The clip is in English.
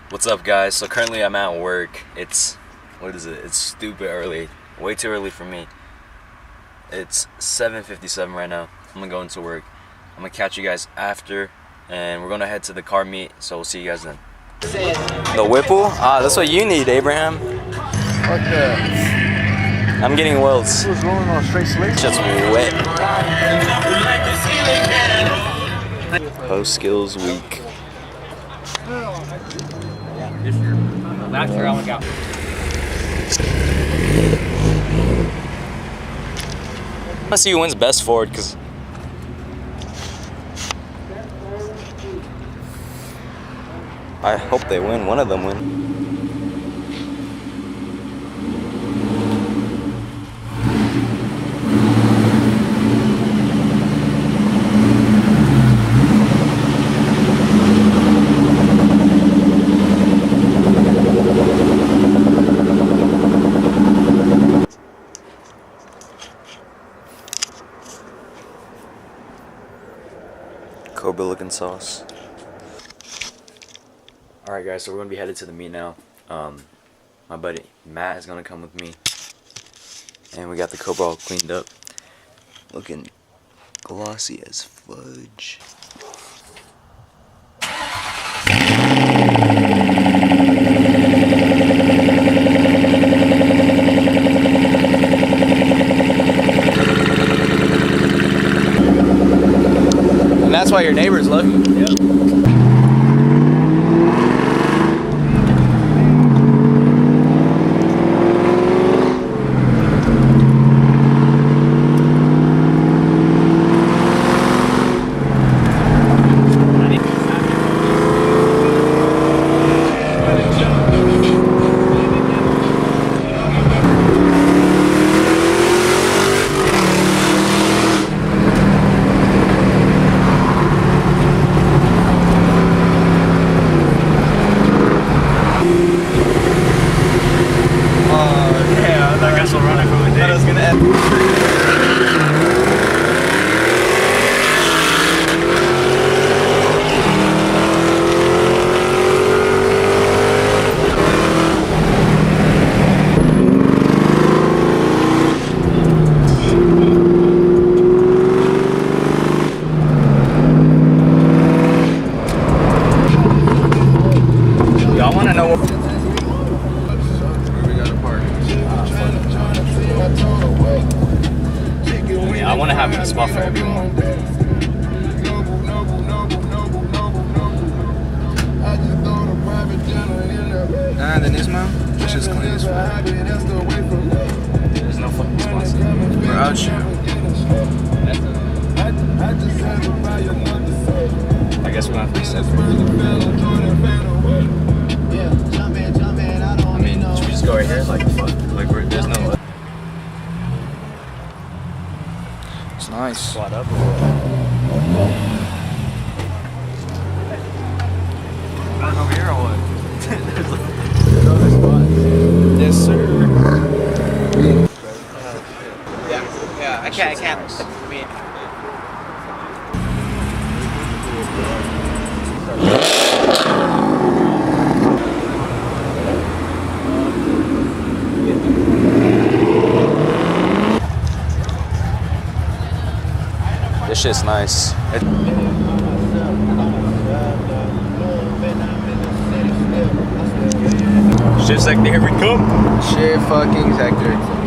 What's up, guys? So currently I'm at work. It's, what is it? It's stupid early. Way too early for me. It's 7:57 right now. I'm gonna go into work. I'm gonna catch you guys after, and we're gonna head to the car meet, so we'll see you guys then. The Whipple? Ah, that's what you need, Abraham. Fuck that. I'm getting welds. It was rolling on straight slate. It's just wet. Post skills week. Last year I only got. I want to see who wins best forward, because I hope they win. One of them win. Cobra looking sauce. Alright guys, so we're gonna be headed to the meet now. My buddy Matt is gonna come with me. And we got the Cobra all cleaned up. Looking glossy as fudge. And that's why your neighbors love you. Yep. I want to have a spot for everyone. Nah, the Nismo? It's just clean as fuck. There's no fucking spots. We're out shit. I guess we're gonna have to be separate. I mean, should we just go right here? Like, fuck. Like, there's no. It's nice. Squat up. Over here or what? Yes, sir. Yeah, I can't. I mean, This shit's nice. Shit's like, here we come. Shit fucking Hector.